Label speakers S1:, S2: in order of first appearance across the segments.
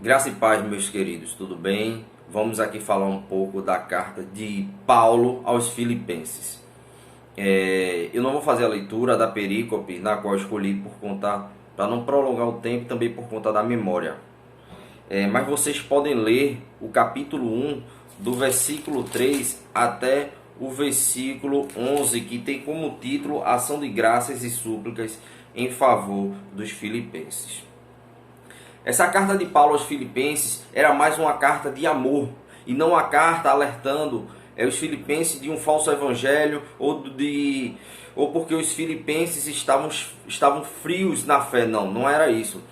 S1: Graça e paz, meus queridos, tudo bem? Vamos aqui falar um pouco da carta de Paulo aos Filipenses. Eu não vou fazer a leitura da perícope, na qual escolhi por conta, para não prolongar o tempo, também por conta da memória. Mas vocês podem ler o capítulo 1, do versículo 3 até o versículo 11, que tem como título Ação de Graças e Súplicas em favor dos Filipenses. Essa carta de Paulo aos Filipenses era mais uma carta de amor e não uma carta alertando os filipenses de um falso evangelho ou porque os filipenses estavam frios na fé. Não era isso.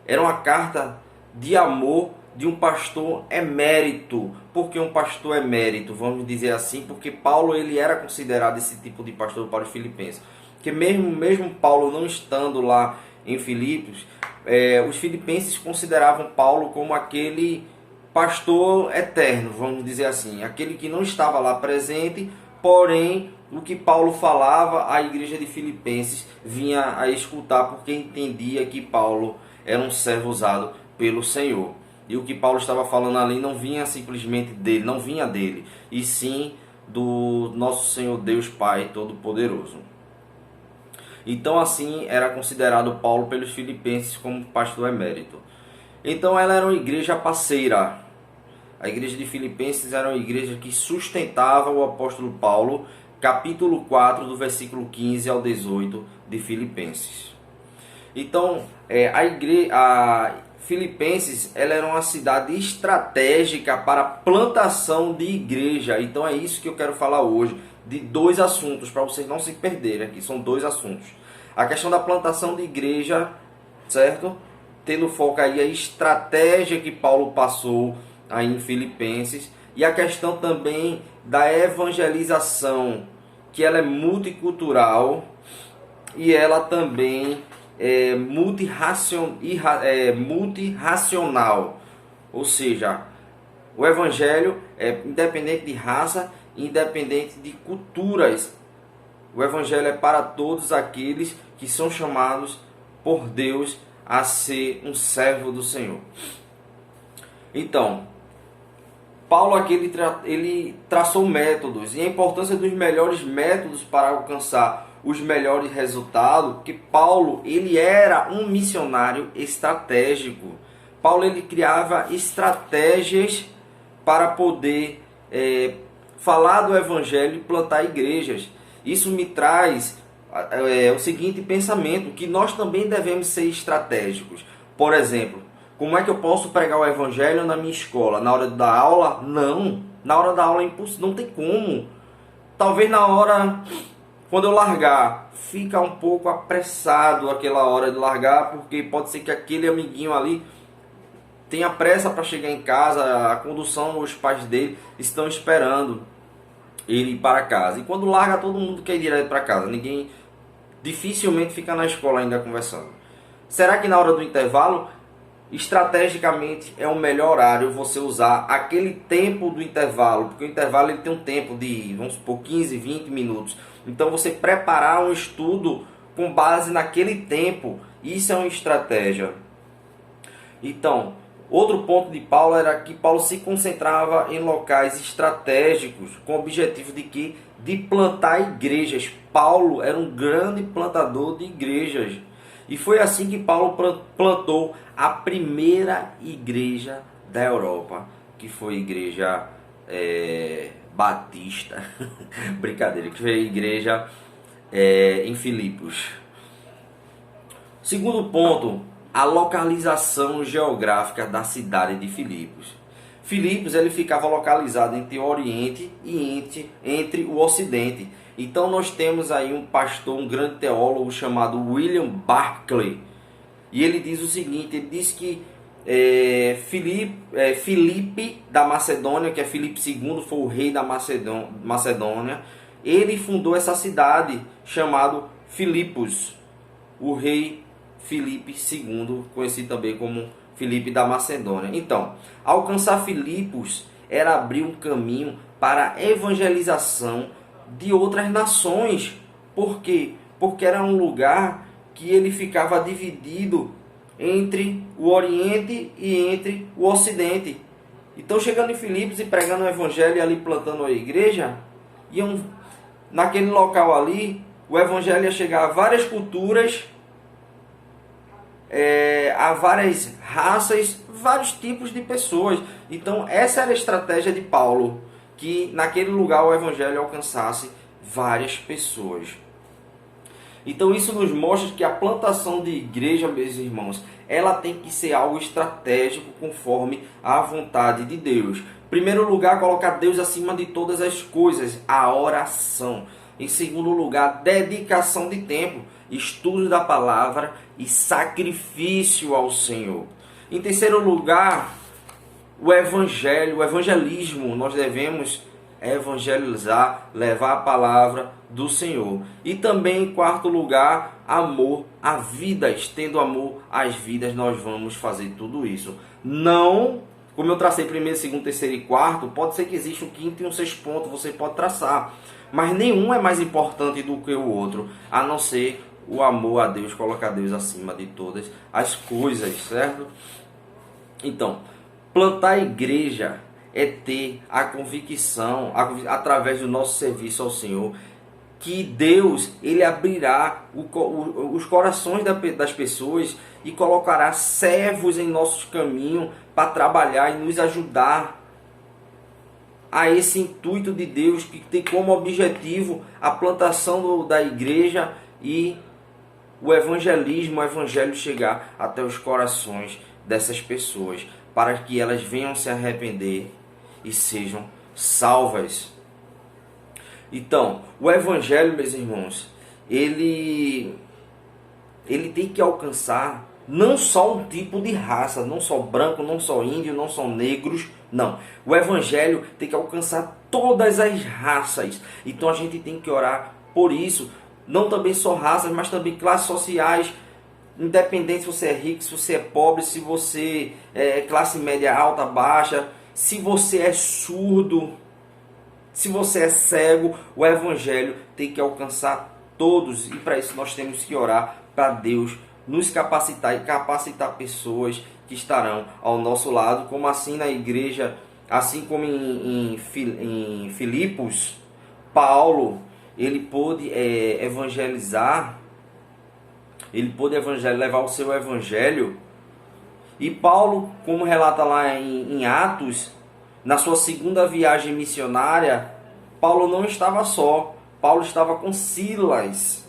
S1: Era uma carta de amor de um pastor emérito. Por que um pastor emérito? Vamos dizer assim, porque Paulo ele era considerado esse tipo de pastor para os filipenses. Porque mesmo Paulo não estando lá em Filipos, os filipenses consideravam Paulo como aquele pastor eterno, vamos dizer assim, aquele que não estava lá presente, porém o que Paulo falava, a igreja de Filipenses vinha a escutar, porque entendia que Paulo era um servo usado pelo Senhor. E o que Paulo estava falando ali não vinha simplesmente dele, não vinha dele, e sim do nosso Senhor Deus Pai Todo-Poderoso. Então assim era considerado Paulo pelos filipenses como pastor emérito. Então ela era uma igreja parceira. A igreja de Filipenses era uma igreja que sustentava o apóstolo Paulo, capítulo 4, do versículo 15 ao 18 de Filipenses. Então a Filipenses ela era uma cidade estratégica para a plantação de igreja. Então é isso que eu quero falar hoje, de dois assuntos, para vocês não se perderem aqui, são dois assuntos. A questão da plantação de igreja, certo? Tendo foco aí a estratégia que Paulo passou aí em Filipenses, e a questão também da evangelização, que ela é multicultural e ela também é multirracional, ou seja, o evangelho é independente de raça, independente de culturas. O evangelho é para todos aqueles que são chamados por Deus a ser um servo do Senhor. Então, Paulo aqui ele traçou métodos, e a importância dos melhores métodos para alcançar os melhores resultados, porque Paulo ele era um missionário estratégico. Paulo ele criava estratégias para poder falar do evangelho e plantar igrejas. Isso me traz o seguinte pensamento, que nós também devemos ser estratégicos. Por exemplo, como é que eu posso pregar o evangelho na minha escola? Na hora da aula? Não. Na hora da aula é impossível, não tem como. Talvez na hora, quando eu largar, fica um pouco apressado aquela hora de largar, porque pode ser que aquele amiguinho ali tenha pressa para chegar em casa, a condução, os pais dele estão esperando ele ir para casa. E quando larga, todo mundo quer ir direto para casa. Ninguém dificilmente fica na escola ainda conversando. Será que na hora do intervalo, estrategicamente é o melhor horário você usar aquele tempo do intervalo? Porque o intervalo ele tem um tempo de, vamos supor, 15, 20 minutos. Então você preparar um estudo com base naquele tempo, isso é uma estratégia. Então, outro ponto de Paulo era que Paulo se concentrava em locais estratégicos com o objetivo de plantar igrejas. Paulo era um grande plantador de igrejas. E foi assim que Paulo plantou a primeira igreja da Europa, que foi a igreja batista. Brincadeira, que foi a igreja em Filipos. Segundo ponto, a localização geográfica da cidade de Filipos. Filipos ele ficava localizado entre o Oriente e entre o Ocidente. Então nós temos aí um pastor, um grande teólogo chamado William Barclay. E ele diz o seguinte, ele diz que Filipe da Macedônia, que é Filipe II, foi o rei da Macedônia, ele fundou essa cidade chamada Filipos, o rei Filipe II, conhecido também como Filipe da Macedônia. Então, alcançar Filipos era abrir um caminho para a evangelização de outras nações. Por quê? Porque era um lugar que ele ficava dividido entre o Oriente e entre o Ocidente. Então, chegando em Filipos e pregando o Evangelho e ali plantando a igreja, naquele local ali, o Evangelho ia chegar a várias culturas, a várias raças, vários tipos de pessoas. Então, essa era a estratégia de Paulo, que naquele lugar o Evangelho alcançasse várias pessoas. Então isso nos mostra que a plantação de igreja, meus irmãos, ela tem que ser algo estratégico conforme a vontade de Deus. Em primeiro lugar, colocar Deus acima de todas as coisas, a oração. Em segundo lugar, dedicação de tempo, estudo da palavra e sacrifício ao Senhor. Em terceiro lugar, o evangelismo. Nós devemos evangelizar, levar a palavra do Senhor. E também, em quarto lugar, amor a vidas. Tendo amor às vidas, nós vamos fazer tudo isso. Não, como eu tracei primeiro, segundo, terceiro e quarto, pode ser que exista um quinto e um sexto ponto, você pode traçar. Mas nenhum é mais importante do que o outro, a não ser o amor a Deus, colocar Deus acima de todas as coisas, certo? Então, plantar a igreja é ter a convicção, através do nosso serviço ao Senhor, que Deus, Ele abrirá os corações das pessoas e colocará servos em nossos caminhos para trabalhar e nos ajudar a esse intuito de Deus, que tem como objetivo a plantação da igreja e o evangelismo, o evangelho chegar até os corações dessas pessoas, para que elas venham se arrepender e sejam salvas. Então, o evangelho, meus irmãos, ele tem que alcançar não só um tipo de raça, não só branco, não só índio, não só negros, não. O evangelho tem que alcançar todas as raças. Então a gente tem que orar por isso, não também só raças, mas também classes sociais, independente se você é rico, se você é pobre, se você é classe média alta, baixa, se você é surdo, se você é cego, o evangelho tem que alcançar todos. E para isso nós temos que orar para Deus nos capacitar e capacitar pessoas que estarão ao nosso lado, como assim na igreja, assim como em Filipos, Paulo, ele pôde evangelizar, levar o seu evangelho. E Paulo, como relata lá em Atos, na sua segunda viagem missionária, Paulo não estava só, Paulo estava com Silas,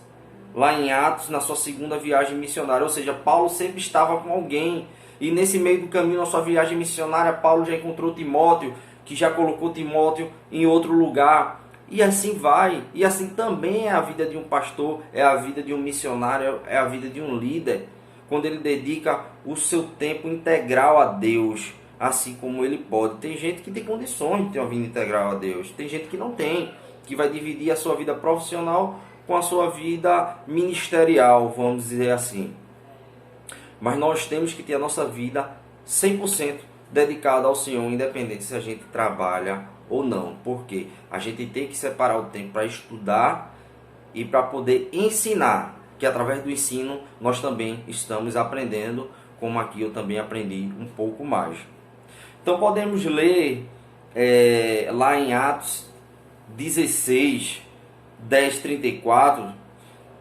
S1: lá em Atos, na sua segunda viagem missionária. Ou seja, Paulo sempre estava com alguém. E nesse meio do caminho, na sua viagem missionária, Paulo já encontrou Timóteo, que já colocou Timóteo em outro lugar. E assim vai. E assim também é a vida de um pastor, é a vida de um missionário, é a vida de um líder, quando ele dedica o seu tempo integral a Deus, assim como ele pode. Tem gente que tem condições de ter uma vida integral a Deus. Tem gente que não tem, que vai dividir a sua vida profissional com a sua vida ministerial, vamos dizer assim. Mas nós temos que ter a nossa vida 100% dedicada ao Senhor, independente se a gente trabalha ou não. Porque a gente tem que separar o tempo para estudar e para poder ensinar, que através do ensino nós também estamos aprendendo, como aqui eu também aprendi um pouco mais. Então podemos ler lá em Atos 16, 10, 34,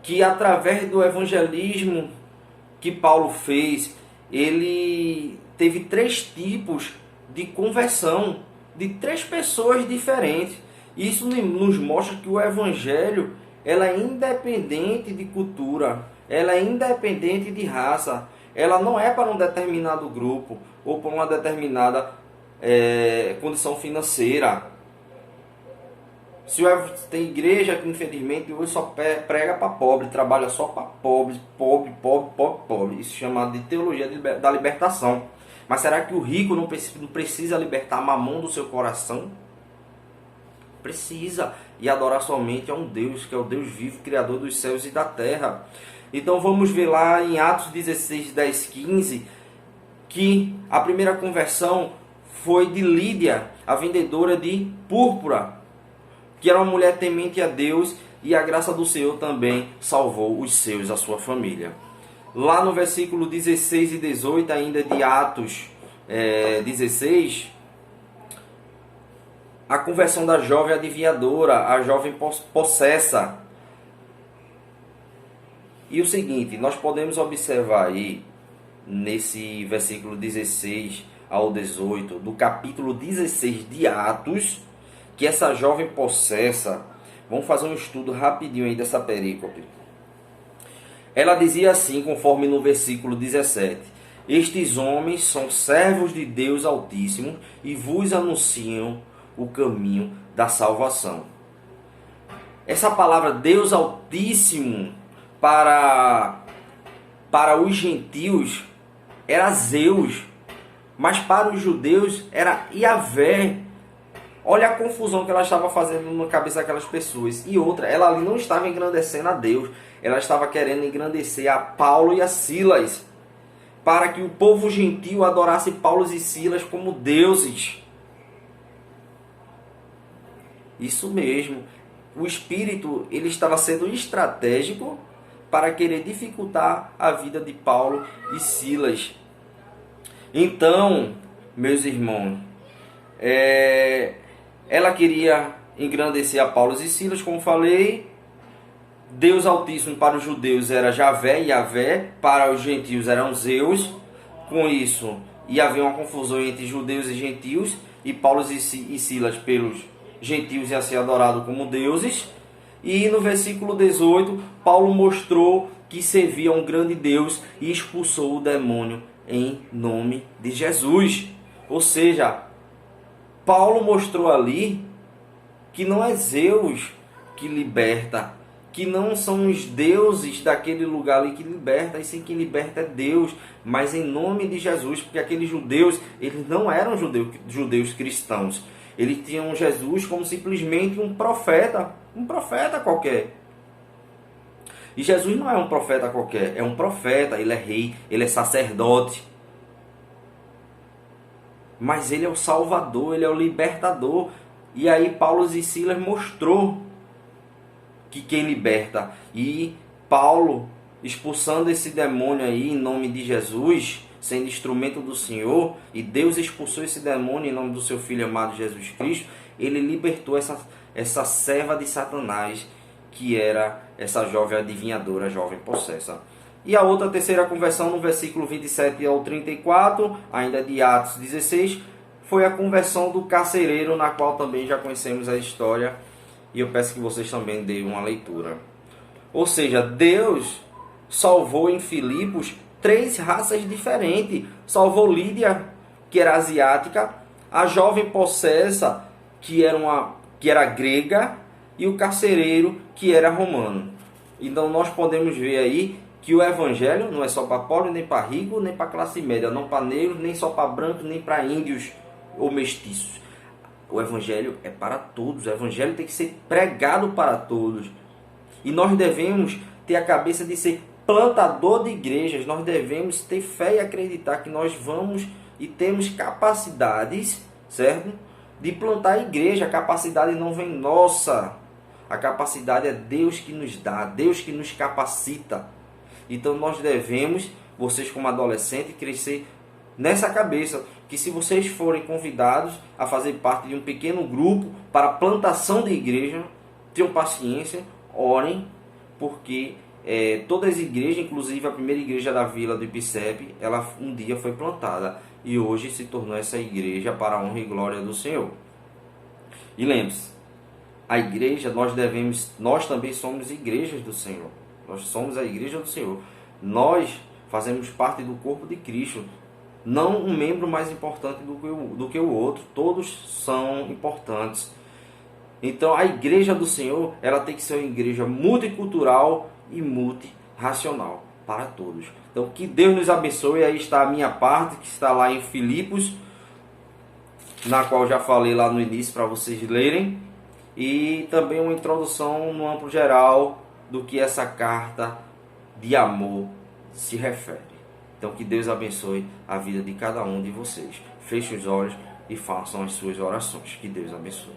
S1: que através do evangelismo que Paulo fez, ele teve 3 tipos de conversão de 3 pessoas diferentes. Isso nos mostra que o evangelho, ela é independente de cultura, ela é independente de raça, ela não é para um determinado grupo ou para uma determinada condição financeira. Se tem igreja que infelizmente hoje só prega para pobre, trabalha só para pobre. Isso é chamado de teologia da libertação. Mas será que o rico não precisa libertar a mamão do seu coração? Precisa. E adorar somente a um Deus, que é o Deus vivo, Criador dos céus e da terra. Então vamos ver lá em Atos 16, 10, 15, que a primeira conversão foi de Lídia, a vendedora de púrpura, que era uma mulher temente a Deus, e a graça do Senhor também salvou os seus, a sua família. Lá no versículo 16 e 18 ainda de Atos 16, a conversão da jovem adivinhadora, a jovem possessa. E o seguinte, nós podemos observar aí, nesse versículo 16 ao 18, do capítulo 16 de Atos, que essa jovem possessa, vamos fazer um estudo rapidinho aí dessa perícope. Ela dizia assim, conforme no versículo 17: estes homens são servos de Deus Altíssimo e vos anunciam o caminho da salvação. Essa palavra Deus Altíssimo para os gentios era Zeus, mas para os judeus era Yahvé. Olha a confusão que ela estava fazendo na cabeça daquelas pessoas. E outra, ela ali não estava engrandecendo a Deus, ela estava querendo engrandecer a Paulo e a Silas, para que o povo gentil adorasse Paulo e Silas como deuses. Isso mesmo. O Espírito ele estava sendo estratégico para querer dificultar a vida de Paulo e Silas. Então, meus irmãos, ela queria engrandecer a Paulo e Silas, como falei. Deus Altíssimo para os judeus era Javé, Yahvé, para os gentios eram Zeus. Com isso, ia haver uma confusão entre judeus e gentios, e Paulo e Silas pelos gentios iam ser adorados como deuses. E no versículo 18, Paulo mostrou que servia a um grande Deus e expulsou o demônio em nome de Jesus. Ou seja, Paulo mostrou ali que não é Zeus que liberta, que não são os deuses daquele lugar ali que liberta, e sim que liberta é Deus, mas em nome de Jesus, porque aqueles judeus, eles não eram judeus cristãos. Eles tinham Jesus como simplesmente um profeta qualquer. E Jesus não é um profeta qualquer, é um profeta, ele é rei, ele é sacerdote. Mas ele é o Salvador, ele é o libertador. E aí Paulo e Silas mostrou que quem liberta. E Paulo, expulsando esse demônio aí em nome de Jesus, sendo instrumento do Senhor, e Deus expulsou esse demônio em nome do seu Filho amado Jesus Cristo, ele libertou essa serva de Satanás, que era essa jovem adivinhadora, a jovem possessa. E a outra terceira conversão, no versículo 27 ao 34, ainda de Atos 16, foi a conversão do carcereiro, na qual também já conhecemos a história, e eu peço que vocês também deem uma leitura. Ou seja, Deus salvou em Filipos 3 raças diferentes. Salvou Lídia, que era asiática, a jovem possessa, que era grega, e o carcereiro, que era romano. Então nós podemos ver aí que o evangelho não é só para pobre, nem para rico, nem para classe média, não para negros, nem só para brancos, nem para índios ou mestiços. O evangelho é para todos. O evangelho tem que ser pregado para todos. E nós devemos ter a cabeça de ser plantador de igrejas. Nós devemos ter fé e acreditar que nós vamos e temos capacidades, certo? De plantar igreja. A capacidade não vem nossa. A capacidade é Deus que nos dá, Deus que nos capacita. Então nós devemos, vocês como adolescentes, crescer nessa cabeça, que se vocês forem convidados a fazer parte de um pequeno grupo para a plantação de igreja, tenham paciência, orem, porque todas as igrejas, inclusive a primeira igreja da vila do Ipicep, ela um dia foi plantada e hoje se tornou essa igreja para a honra e glória do Senhor. E lembre-se, a igreja, nós também somos igrejas do Senhor. Nós somos a igreja do Senhor. Nós fazemos parte do corpo de Cristo. Não um membro mais importante do que o outro. Todos são importantes. Então a igreja do Senhor, ela tem que ser uma igreja multicultural e multirracional para todos. Então que Deus nos abençoe. Aí está a minha parte, que está lá em Filipos, na qual já falei lá no início para vocês lerem. E também uma introdução no amplo geral do que essa carta de amor se refere. Então que Deus abençoe a vida de cada um de vocês. Fechem os olhos e façam as suas orações. Que Deus abençoe.